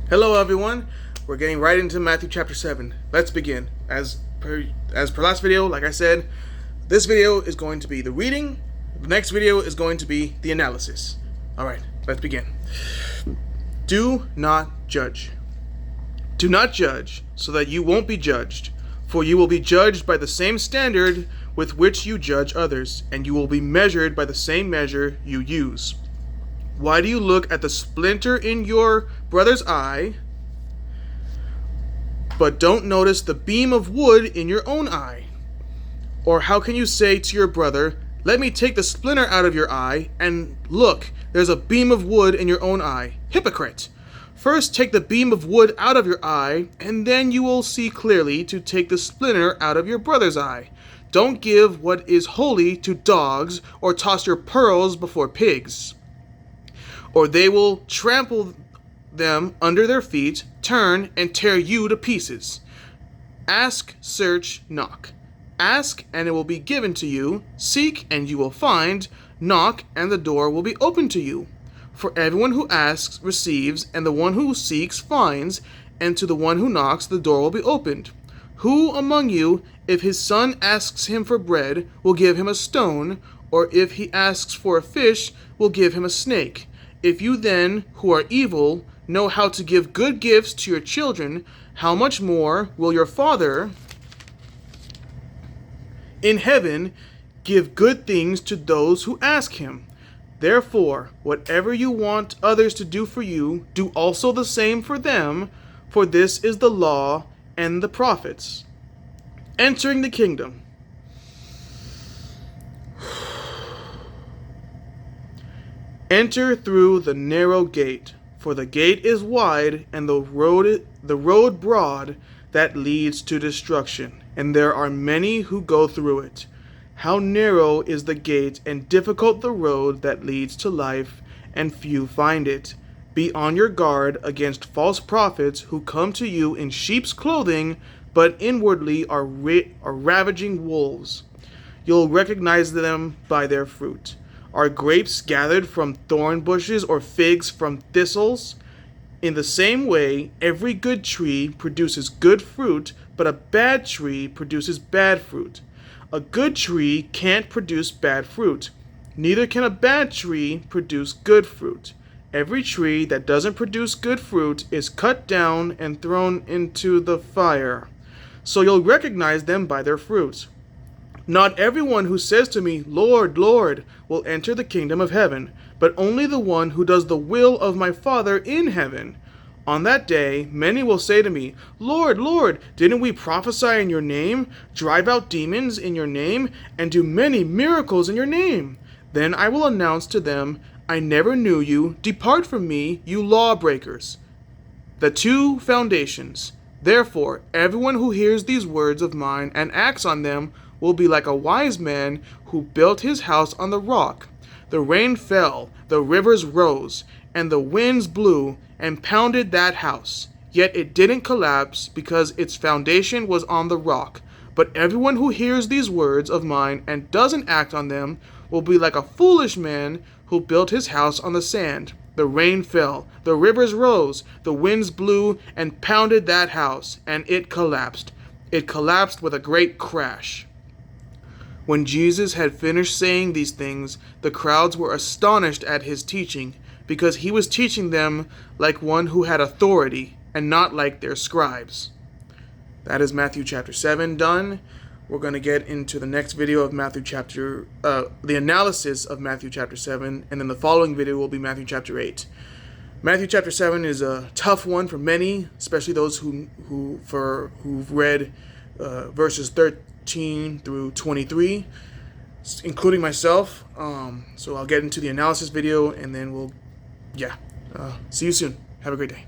Hello everyone, we're getting right into Matthew chapter 7. Let's begin. As per last video, like I said, this video is going to be the reading, the next video is going to be the analysis. Alright, let's begin. Do not judge. Do not judge, so that you won't be judged, for you will be judged by the same standard with which you judge others, and you will be measured by the same measure you use. Why do you look at the splinter in your brother's eye, but don't notice the beam of wood in your own eye? Or how can you say to your brother, "Let me take the splinter out of your eye," and look, there's a beam of wood in your own eye? Hypocrite! First take the beam of wood out of your eye, and then you will see clearly to take the splinter out of your brother's eye. Don't give what is holy to dogs, or toss your pearls before pigs, or they will trample them under their feet, turn, and tear you to pieces. Ask, search, knock. Ask, and it will be given to you. Seek, and you will find. Knock, and the door will be opened to you. For everyone who asks receives, and the one who seeks finds, and to the one who knocks the door will be opened. Who among you, if his son asks him for bread, will give him a stone, or if he asks for a fish, will give him a snake? If you then, who are evil, know how to give good gifts to your children, how much more will your Father in heaven give good things to those who ask him? Therefore, whatever you want others to do for you, do also the same for them, for this is the law and the prophets. Entering the kingdom. Enter through the narrow gate, for the gate is wide and the road broad that leads to destruction, and there are many who go through it. How narrow is the gate and difficult the road that leads to life, and few find it. Be on your guard against false prophets who come to you in sheep's clothing, but inwardly are ravaging wolves. You'll recognize them by their fruit. Are grapes gathered from thorn bushes or figs from thistles? In the same way, every good tree produces good fruit, but a bad tree produces bad fruit. A good tree can't produce bad fruit. Neither can a bad tree produce good fruit. Every tree that doesn't produce good fruit is cut down and thrown into the fire. So you'll recognize them by their fruit. Not everyone who says to me, "Lord, Lord," will enter the kingdom of heaven, but only the one who does the will of my Father in heaven. On that day, many will say to me, "Lord, Lord, didn't we prophesy in your name, drive out demons in your name, and do many miracles in your name?" Then I will announce to them, "I never knew you. Depart from me, you lawbreakers." The two foundations. Therefore, everyone who hears these words of mine and acts on them will be like a wise man who built his house on the rock. The rain fell, the rivers rose, and the winds blew and pounded that house. Yet it didn't collapse because its foundation was on the rock. But everyone who hears these words of mine and doesn't act on them will be like a foolish man who built his house on the sand. The rain fell, the rivers rose, the winds blew and pounded that house, and it collapsed. It collapsed with a great crash. When Jesus had finished saying these things, the crowds were astonished at his teaching, because he was teaching them like one who had authority, and not like their scribes. That is Matthew chapter 7 done. We're going to get into the next video of the analysis of Matthew chapter 7, and then the following video will be Matthew chapter 8. Matthew chapter 7 is a tough one for many, especially those who've read verses 13 through 23, including myself. So I'll get into the analysis video, and then we'll see you soon. Have a great day.